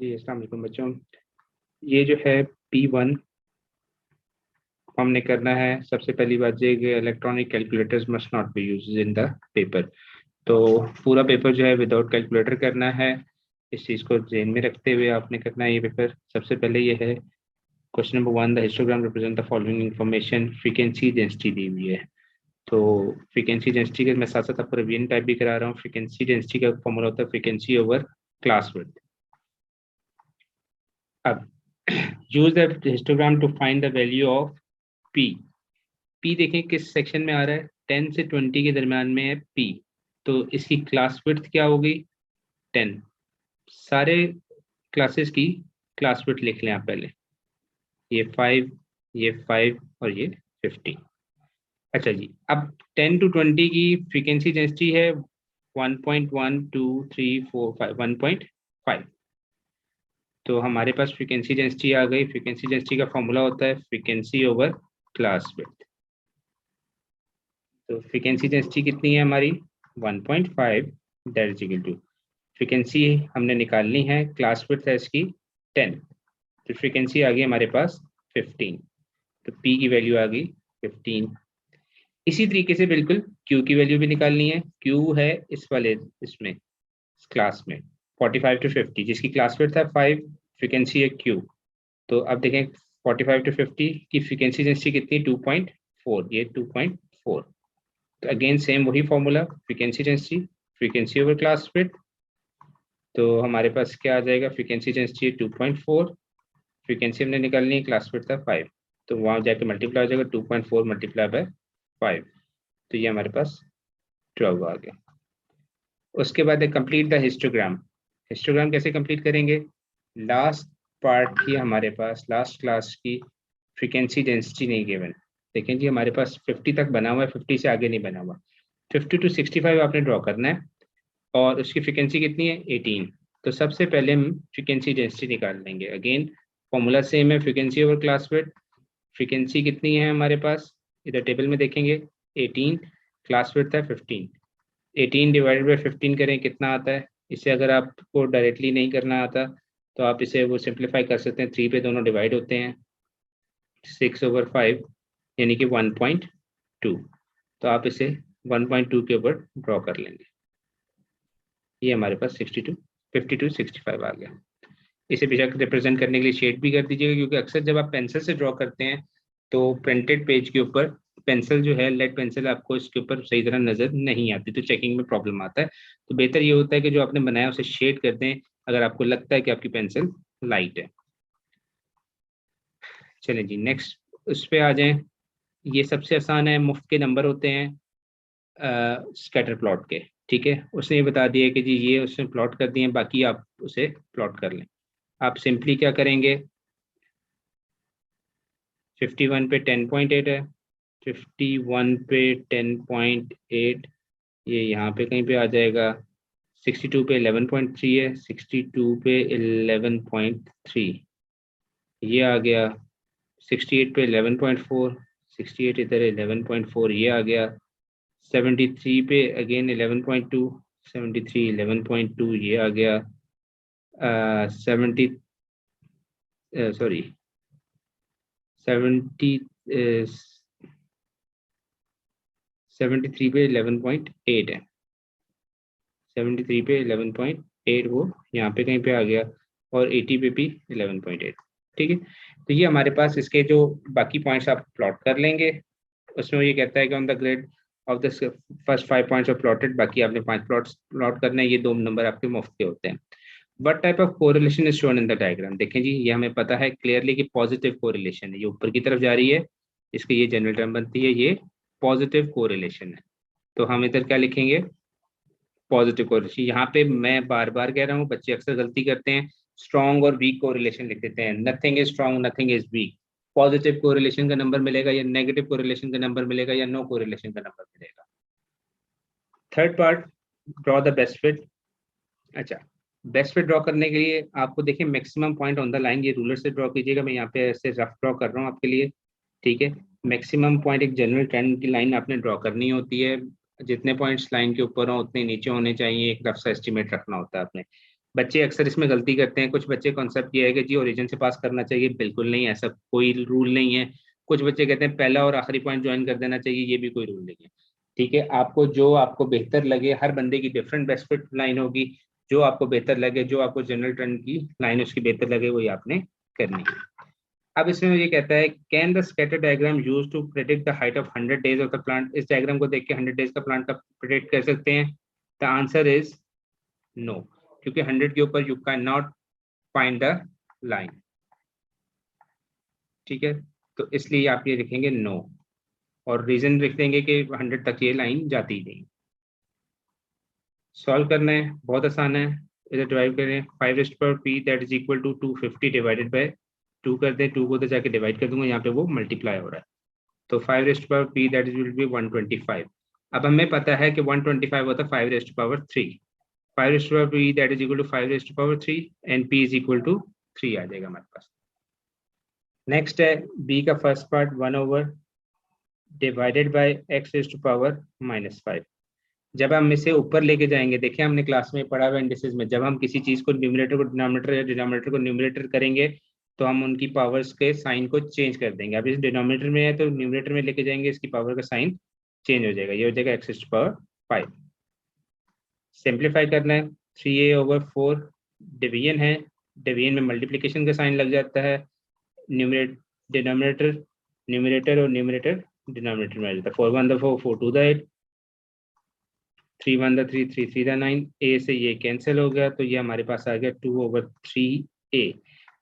जी अस्सलाम वालेकुम बच्चों। ये जो है P1 हमने करना है। सबसे पहली बात ये कि electronic calculators must not be used in the paper. तो पूरा पेपर जो है विदाउट कैलकुलेटर करना है। इस चीज़ को ध्यान में रखते हुए आपने करना है ये पेपर। सबसे पहले ये है question number 1, the histogram represent the following information. Frequency density दी हुई है, तो फ्रीक्वेंसी डेंसिटी के मैं साथ साथ आपको रिवीजन टाइप भी करा रहा हूँ। फ्रीक्वेंसी डेंसिटी का फॉर्मूला होता है फ्रीक्वेंसी ओवर क्लास विड्थ। अब use the histogram to find the value of P. P देखें किस सेक्शन में आ रहा है, 10 से 20 के दरम्यान में है पी, तो इसकी क्लास विड्थ क्या होगी 10। सारे क्लासेस की क्लास विड्थ लिख लें आप पहले, ये 5, ये 5 और ये 50। अच्छा जी, अब 10 to 20 की फ्रीक्वेंसी डेंसिटी है 1.1 2 3 4 5 1.5। तो हमारे पास फ्रीक्वेंसी डेंसिटी आ गई। फ्रीक्वेंसी डेंसिटी का फॉर्मूला होता है फ्रीक्वेंसी ओवर क्लास विड्थ। तो फ्रीक्वेंसी डेंसिटी कितनी है हमारी 1.5, that is equal to frequency हमने निकालनी है, क्लास विड्थ है इसकी 10, तो फ्रीक्वेंसी आ गई हमारे पास 15, तो पी की वैल्यू आ गई 15। इसी तरीके से बिल्कुल क्यू की वैल्यू भी निकालनी है। क्यू है इस वाले इसमें इस क्लास में 45 to 50, जिसकी क्लास विड्थ है 5, फ्रीक्वेंसी है क्यू। तो अब देखें 45 to 50 की फ्रीक्वेंसी डेंसिटी कितनी 2.4, ये 2.4। तो अगेन सेम वही formula frequency density frequency over class width. तो हमारे पास क्या आ जाएगा, फ्रीक्वेंसी डेंसिटी 2.4, फ्रीक्वेंसी हमने निकालनी है, क्लास विड्थ था 5, तो वहाँ जाके मल्टीप्लाई हो जाएगा 2.4 मल्टीप्लाई बाय 5, तो ये हमारे पास 12 आ गया। उसके बाद कंप्लीट द हिस्टोग्राम। हिस्टोग्राम कैसे कंप्लीट करेंगे, लास्ट पार्ट की हमारे पास लास्ट क्लास की फ्रीक्वेंसी डेंसिटी नहीं गिवन। देखें जी हमारे पास 50 तक बना हुआ है, 50 से आगे नहीं बना हुआ। 50 to 65 आपने ड्रॉ करना है और उसकी फ्रीक्वेंसी कितनी है 18। तो सबसे पहले हम फ्रीक्वेंसी डेंसिटी निकाल लेंगे। अगेन फॉर्मूला सेम है frequency over class width. Frequency कितनी है हमारे पास, इधर टेबल में देखेंगे 18, क्लास विड्थ है 15। 18 डिवाइडेड बाई 15 करें कितना आता है। इसे अगर आपको डायरेक्टली नहीं करना आता तो आप इसे वो सिंप्लीफाई कर सकते हैं, 3 पे दोनों डिवाइड होते हैं, 6/5 यानी कि 1.2। तो आप इसे 1.2 के ऊपर ड्रॉ कर लेंगे। ये हमारे पास 52 65 आ गया। इसे बेशक रिप्रेजेंट करने के लिए शेड भी कर दीजिएगा, क्योंकि अक्सर जब आप पेंसिल से ड्रॉ करते हैं तो प्रिंटेड पेज के ऊपर पेंसिल जो है लेड पेंसिल आपको इसके ऊपर सही तरह नजर नहीं आती, तो चेकिंग में प्रॉब्लम आता है। तो बेहतर ये होता है कि जो आपने बनाया उसे शेड कर दें अगर आपको लगता है कि आपकी पेंसिल लाइट है। चलें जी नेक्स्ट उस पर आ जाएं। ये सबसे आसान है, मुफ्त के नंबर होते हैं स्कैटर प्लॉट के। ठीक है, उसने ये बता दिया कि जी ये उसने प्लॉट कर दिए, बाकी आप उसे प्लॉट कर लें। आप सिंपली क्या करेंगे, 51 पे 10.8 है, 51 पे 10.8 ये यहाँ पे कहीं पे आ जाएगा। 62 पे 11.3 है, 62 पे 11.3 ये आ गया। 68 पे 11.4, 68 इधर 11.4 ये आ गया। 73 पे अगेन 11.2, 73 11.2 ये आ गया। 70 सॉरी 73 पे 11.8 है, 73 पे 11.8 वो यहाँ पे कहीं पे आ गया, और 80 पे भी 11.8। ठीक है, तो ये हमारे पास इसके जो बाकी पॉइंट्स आप प्लॉट कर लेंगे। उसमें ये कहता है कि on the grid of the first 5 points of plotted, बाकी आपने 5 प्लॉट्स प्लॉट करना है। ये 2 नंबर आपके मुफ्त के होते हैं। What type of correlation is shown in the diagram. देखें जी ये हमें पता है क्लियरली कि पॉजिटिव कोरिलेशन है, ये ऊपर की तरफ जा रही है, इसकी ये जनरल टर्म बनती है, ये पॉजिटिव कोरिलेशन है। तो हम इधर क्या लिखेंगे, पॉजिटिव कोरिलेशन। यहाँ पे मैं बार बार कह रहा हूँ, बच्चे अक्सर गलती करते हैं, स्ट्रॉन्ग और वीक कोरिलेशन लिख देते हैं। Nothing is strong, nothing is weak. Positive correlation का नंबर मिलेगा या नेगेटिव कोरिलेशन का नंबर मिलेगा या नो कोरिलेशन का नंबर मिलेगा। Third part, draw the best fit. अच्छा, बेस्ट फिट ड्रॉ करने के लिए आपको देखिए maximum point on the line, ये रूलर से ड्रॉ कीजिएगा, मैं यहाँ पे ऐसे रफ ड्रॉ कर रहा हूँ आपके लिए। ठीक है, मैक्सिमम पॉइंट एक जनरल ट्रेंड की लाइन आपने ड्रॉ करनी होती है। जितने पॉइंट्स लाइन के ऊपर हो उतने नीचे होने चाहिए, एक रफ सा एस्टिमेट रखना होता है आपने। बच्चे अक्सर इसमें गलती करते हैं। कुछ बच्चे कॉन्सेप्ट ये है कि जी ओरिजिन से पास करना चाहिए, बिल्कुल नहीं, ऐसा कोई रूल नहीं है। कुछ बच्चे कहते हैं पहला और आखिरी पॉइंट ज्वाइन कर देना चाहिए, ये भी कोई रूल नहीं है। ठीक है, आपको जो आपको बेहतर लगे, हर बंदे की डिफरेंट बेस्ट फिट लाइन होगी, जो आपको बेहतर लगे, जो आपको जनरल ट्रेंड की लाइन उसकी बेहतर लगे, वही आपने करनी है। अब इसमें ये कहता है can the scatter diagram use to predict the height of 100 days of the plant. इस डायग्राम को देख के 100 डेज का प्लांट का प्रेडिक्ट कर सकते हैं? द आंसर इज नो, क्योंकि 100 के ऊपर you can not find the line. ठीक है, तो इसलिए आप ये लिखेंगे नो, और रीजन लिख देंगे कि 100 तक ये लाइन जाती ही नहीं। सॉल्व करना है, बहुत आसान है। इसे डिवाइड करें, 5p that is equal to 250 divided by 2 कर दें, 2 को तो जाके डिवाइड कर दूंगा, यहाँ पे वो मल्टीप्लाई हो रहा है, तो 5p that is will be 125। अब हमें पता है कि 125 होता है 5^3, 5p that is equal to 5^3 and p is equal to 3 आ जाएगा हमारे पास। नेक्स्ट है b का first part 1/, divided by x⁻⁻5। जब हम इसे ऊपर लेके जाएंगे, देखिए हमने क्लास में पढ़ा हुआ इंडिसेस में, जब हम किसी चीज को न्यूमरेटर को डिनोमिनेटर या डिनोमिनेटर को न्यूमरेटर करेंगे, तो हम उनकी पावर्स के साइन को चेंज कर देंगे। अब इस डिनोमिनेटर में है तो न्यूमरेटर में लेके जाएंगे, इसकी पावर का साइन चेंज हो जाएगा, ये हो जाएगा x⁻5। सिंप्लीफाई करना है, 3a/4 डिवीजन है, डिवीजन में मल्टीप्लीकेशन का साइन लग जाता है, डिनोमिनेटर न्यूमरेटर और न्यूमरेटर डिनोमिनेटर में आ जाता है। 4 1 4 4 2 8, 3 1 3 3 3 9, ए से ये कैंसिल हो गया, तो ये हमारे पास आ गया 2/3a।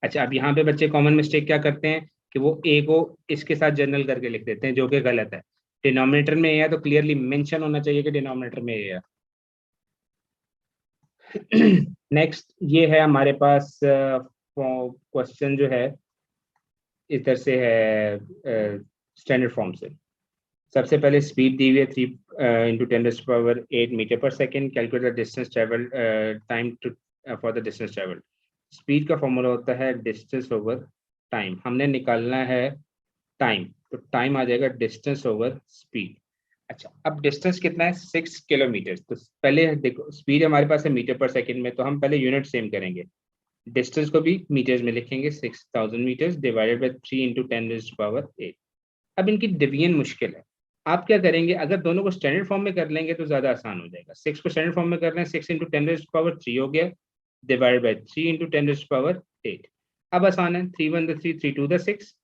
अच्छा, अब यहाँ पे बच्चे कॉमन मिस्टेक क्या करते हैं कि वो a को इसके साथ जनरल करके लिख देते हैं, जो कि गलत है। डिनोमिनेटर में a है तो क्लियरली मेंशन होना चाहिए कि डिनोमिनेटर में a है। नेक्स्ट ये है हमारे पास क्वेश्चन जो है इधर से है स्टैंडर्ड फॉर्म से। सबसे पहले स्पीड दी हुई है 3 × 10⁸ मीटर पर सेकेंड। Calculate the distance travel, time to for the distance travel. Speed का फॉर्मूला होता है डिस्टेंस ओवर टाइम, हमने निकालना है टाइम, तो टाइम आ जाएगा डिस्टेंस ओवर स्पीड। अच्छा, अब डिस्टेंस कितना है 6 किलोमीटर, तो पहले देखो स्पीड हमारे पास है मीटर पर सेकेंड में, तो हम पहले यूनिट सेम करेंगे, डिस्टेंस को भी मीटर्स में लिखेंगे, 6000 मीटर्स डिवाइडेड बाय 3 × 10⁸। अब इनकी डिवीजन मुश्किल है, आप क्या करेंगे, अगर दोनों को स्टैंडर्ड फॉर्म में कर लेंगे तो ज्यादा आसान हो जाएगा। 6 को स्टैंडर्ड फॉर्म में कर रहे हैं, 6 × 10⁻3 हो गया, डिवाइडेड बाय 3 × 10⁸। अब आसान है, 3 1 3 3 2 6,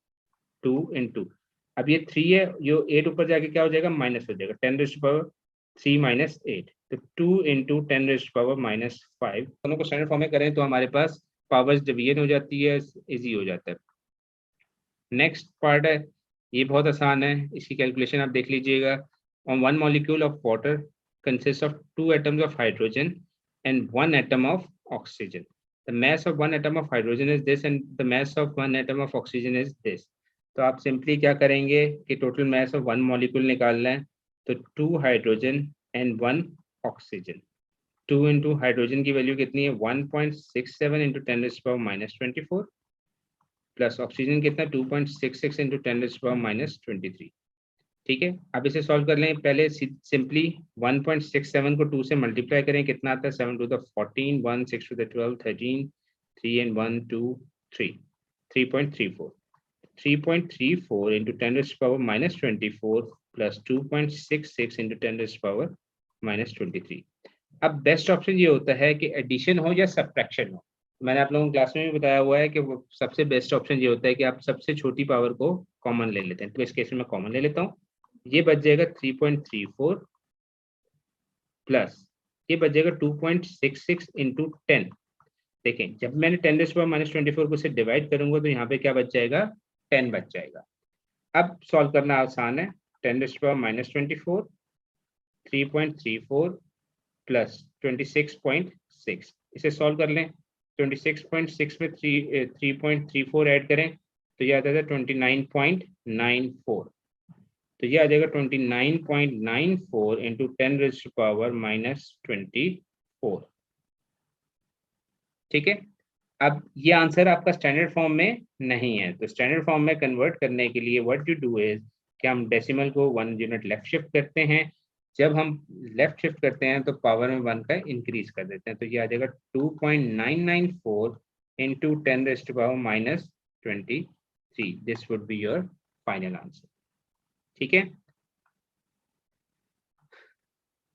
2 × अब ये 3 है, ये 8 ऊपर जाके क्या हो जाएगा, माइनस हो जाएगा, 10⁻3 - 8, तो 2 × 10⁻5। दोनों को स्टैंडर्ड फॉर्म में करें तो हमारे पास पावर्स डिवीजन हो जाती है, इजी हो जाता है। नेक्स्ट पार्ट है, ये बहुत आसान है, इसकी कैलकुलेशन आप देख लीजिएगा। On 1 molecule of water consist of 2 atoms of hydrogen and 1 atom of oxygen. The mass of 1 atom of hydrogen is this and the mass of 1 atom of oxygen is this. तो आप simply क्या करेंगे कि total mass of 1 molecule निकालना है, तो 2 hydrogen and 1 oxygen. 2 × hydrogen की value कितनी है, 1.67 × 10⁻24, प्लस ऑक्सीजन कितना 2.66 × 10⁻23। ठीक है, अब इसे सॉल्व कर लें, पहले सिंपली 1.67 को 2 से मल्टीप्लाई करें, कितना आता है, 7 × 14, 1 6 × 12, 13, 3 and 1 2 3, 3.34, 3.34 × 10⁻24 प्लस 2.66 × 10⁻23। अब बेस्ट ऑप्शन ये होता है कि एडिशन हो या सब्ट्रैक्शन हो। मैंने आप लोगों को क्लास में भी बताया हुआ है कि वो सबसे बेस्ट ऑप्शन ये होता है कि आप सबसे छोटी पावर को कॉमन ले लेते हैं, तो इस केस में मैं कॉमन ले लेता हूँ, ये बच जाएगा 3.34 प्लस ये बच जाएगा 2.66 × 10। देखें, जब मैंने 10⁻24 को से डिवाइड करूंगा तो यहाँ पे क्या बच जाएगा, 10 बच जाएगा। अब सॉल्व करना आसान है, 10⁻24 3.34 प्लस 26.6, इसे सॉल्व कर लें, 26.6 में 3.34 ऐड करें तो ये आ जाएगा 29.94, तो ये आ जाएगा 29.94 × 10⁻24। ठीक है, अब ये आंसर आपका स्टैंडर्ड फॉर्म में नहीं है, तो स्टैंडर्ड फॉर्म में कन्वर्ट करने के लिए व्हाट यू डू इज कि हम डेसिमल को 1 यूनिट लेफ्ट शिफ्ट करते हैं, जब हम लेफ्ट शिफ्ट करते हैं तो पावर में 1 का इंक्रीज कर देते हैं, तो ये आ जाएगा 2.994 into 10⁻⁻23। This would be your final answer. ठीक है,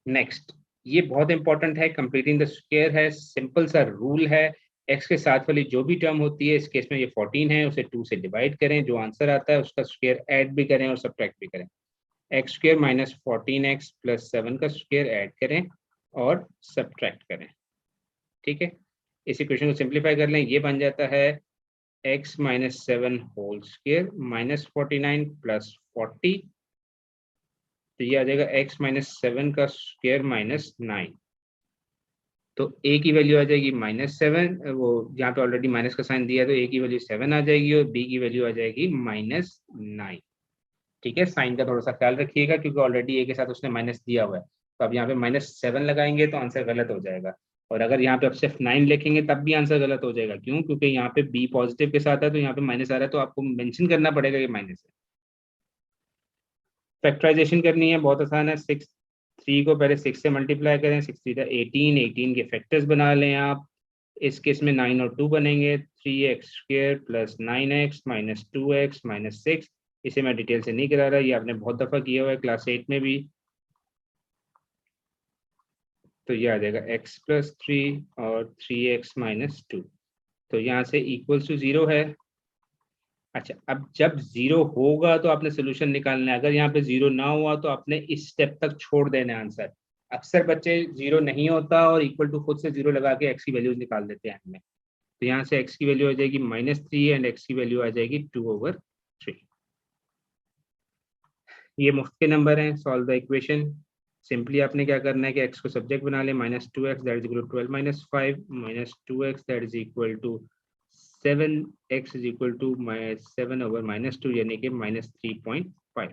नेक्स्ट, ये बहुत इंपॉर्टेंट है, कंप्लीटिंग द स्क्वायर है, सिंपल सा रूल है। एक्स के साथ वाली जो भी टर्म होती है, इस केस में ये 14 है, उसे 2 से डिवाइड करें, जो आंसर आता है उसका स्क्वायर ऐड भी करें और सब्ट्रैक्ट भी करें। X square minus 14x plus 7 का स्क्वायर ऐड करें और सब्ट्रैक्ट करें। ठीक है, इस इक्वेशन को सिंप्लीफाई कर लें, ये बन जाता है x minus 7 whole square minus 49 plus 40, तो ये आ जाएगा x माइनस 7 का स्क्वायर माइनस 9। तो a की वैल्यू आ जाएगी -7, वो यहाँ पे ऑलरेडी माइनस का साइन दिया है, तो a की वैल्यू 7 आ जाएगी और b की वैल्यू आ जाएगी -9। ठीक है, साइन का थोड़ा सा ख्याल रखिएगा क्योंकि ऑलरेडी a के साथ उसने माइनस दिया हुआ है, तो अब यहाँ पे -7 लगाएंगे तो आंसर गलत हो जाएगा, और अगर यहाँ पे आप सिर्फ 9 लिखेंगे तब भी आंसर गलत हो जाएगा। क्यों? क्योंकि यहाँ पे b पॉजिटिव के साथ है, तो यहाँ पे माइनस आ रहा है, तो आपको मेंशन करना पड़ेगा कि माइनस है। फैक्टराइजेशन करनी है, बहुत आसान है। 3 को पहले 6 से मल्टीप्लाई करें, 6 3 18, 18 के फैक्टर्स बना लें आप। इस केस में 9 और 2 बनेंगे, 3x square plus 9x minus 2x minus 6। इसे मैं डिटेल से नहीं करा रहा, ये आपने बहुत दफ़ा किया हुआ है क्लास 8 में भी। तो ये आ जाएगा x प्लस 3 और 3x माइनस 2, तो यहाँ से इक्वल्स टू 0 है। अच्छा, अब जब 0 होगा तो आपने सोल्यूशन निकालना है, अगर यहाँ पे 0 ना हुआ तो आपने इस स्टेप तक छोड़ देना है आंसर। अक्सर बच्चे 0 नहीं होता और इक्वल टू खुद से 0 लगा के x की वैल्यूज निकाल देते हैं हमें। तो यहाँ से x की वैल्यू आ जाएगी -3 एंड x की वैल्यू आ जाएगी 2/3। ये मुफ्त के नंबर हैं। Solve the equation. सिंपली आपने क्या करना है कि x को सब्जेक्ट बना ले, -2x that is equal to 12 - 5 -2x that is equal to 7x is equal to 7/-2 यानी कि -3.5।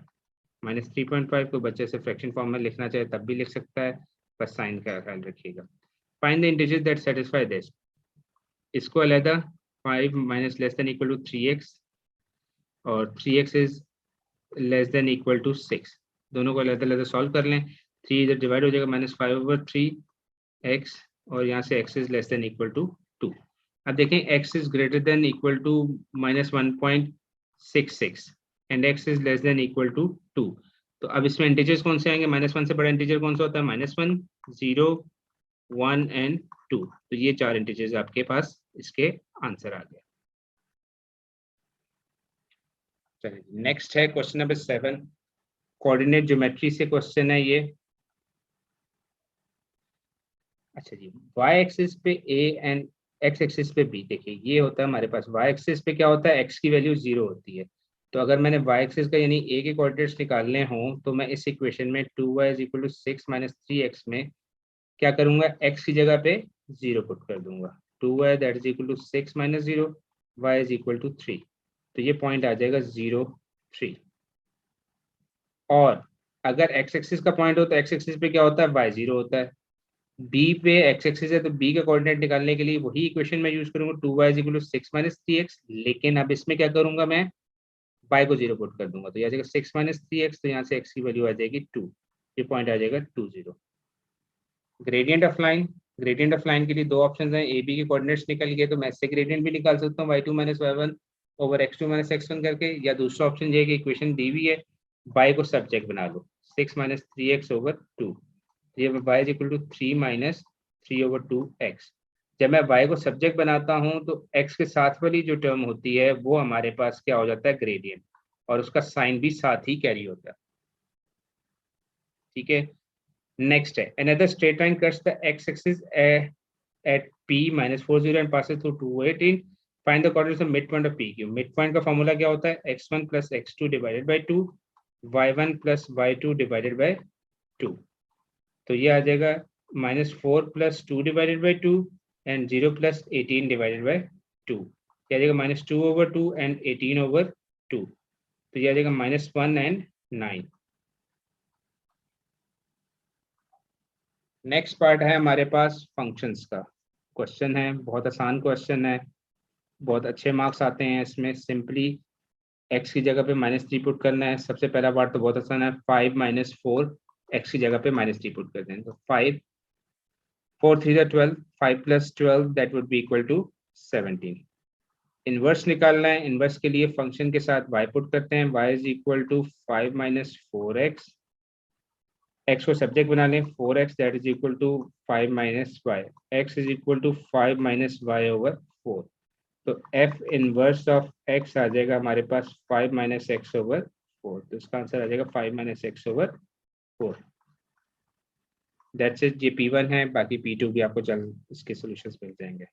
-3.5 को बच्चे से फ्रैक्शन फॉर्म में लिखना चाहे तब भी लिख सकता है, बस साइन का ख्याल रखिएगा। Find the integers that satisfy this. इसको अलहदा 5 minus less than equal to 3x और 3x is less than equal to 6, दोनों को अलग-अलग सॉल्व कर लें। 3 इधर डिवाइड हो जाएगा -5/3x और यहाँ से x is less than equal to 2। अब देखें x is greater than equal to -1.66 and x is less than equal to 2। तो अब इसमें इंटीजर्स कौन से आएंगे? -1 से बड़ा इंटीजर कौन सा होता है? -1, 0, 1 एंड 2। तो ये 4 इंटीजर्स आपके पास इसके आंसर आ गया। चलिए नेक्स्ट है क्वेश्चन नंबर 7। कोऑर्डिनेट ज्योमेट्री से क्वेश्चन है ये। अच्छा जी, y एक्सिस पे a एंड x एक्सिस पे b। देखिए ये होता है हमारे पास y एक्सिस पे क्या होता है, x की वैल्यू 0 होती है। तो अगर मैंने y एक्सिस का यानी a के कोऑर्डिनेट्स निकालने हों तो मैं इस इक्वेशन में 2y = 6 - 3x में क्या करूंगा, x की जगह पे 0 पुट कर दूंगा। 2y that is equal to 6 - 0, y is equal to 3। तो ये पॉइंट आ जाएगा 0, 3। और अगर x एक्सिस का पॉइंट हो तो x एक्सिस पे क्या होता है, y 0 होता है। b पे x एक्सिस है तो b का कोऑर्डिनेट निकालने के लिए वही इक्वेशन में यूज करूंगा, 2y = 6 - 3x। लेकिन अब इसमें क्या करूंगा, मैं y को 0 पुट कर दूंगा, तो यहाँ जाएगा 6 - 3x, तो यहाँ से x की वैल्यू आ जाएगी 2। ये पॉइंट आ जाएगा 2, 0। Gradient of line. Gradient of line के लिए दो ऑप्शन हैं, ए बी के कोऑर्डिनेट्स निकल गए तो मैं इससे ग्रेडियंट भी निकाल सकता हूँ y2 - y1 over x2 - x1 करके, या दूसरा ऑप्शन ये है कि इक्वेशन दी हुई है, y को सब्जेक्ट बना लो, 6 - 3x ओवर 2। ये y is equal to 3 - 3/2x। जब मैं y को सब्जेक्ट बनाता हूं तो x के साथ वाली जो टर्म होती है वो हमारे पास क्या हो जाता है, ग्रेडियंट, और उसका साइन भी साथ ही कैरी होता है। ठीक है, नेक्स्ट है another straight line cuts the x axis at p -40 and passes through 218. Find the coordinates of midpoint of PQ. Midpoint का फॉर्मूला क्या होता है, x1 + x2 divided by 2, y1 + y2 divided by 2। तो ये आ जाएगा -4 + 2 divided by 2 and 0 + 18 divided by 2। ये आ जाएगा -2/2 and 18/2। तो ये आ जाएगा -1 and 9। नेक्स्ट पार्ट है हमारे पास फंक्शंस का क्वेश्चन है, बहुत आसान क्वेश्चन है, बहुत अच्छे मार्क्स आते हैं इसमें। सिंपली x की जगह पे -3 पुट करना है। सबसे पहला पार्ट तो बहुत आसान है, 5 - 4 x की जगह पे -3 पुट करते हैं, तो 5 4 3 12, 5 + 12 that would be equal to 17। Inverse निकालना है, इनवर्स के लिए फंक्शन के साथ y पुट करते हैं, y is equal to 5 - 4x, x को सब्जेक्ट बना लें, 4x that is equal to 5 - y, x is equal to 5 - y over 4। तो f इनवर्स ऑफ x आ जाएगा हमारे पास 5 - x ओवर 4, तो इसका आंसर आ जाएगा 5 - x ओवर 4। दैट्स इट, ये P1 है, बाकी P2 भी आपको जल्द इसके सॉल्यूशंस मिल जाएंगे।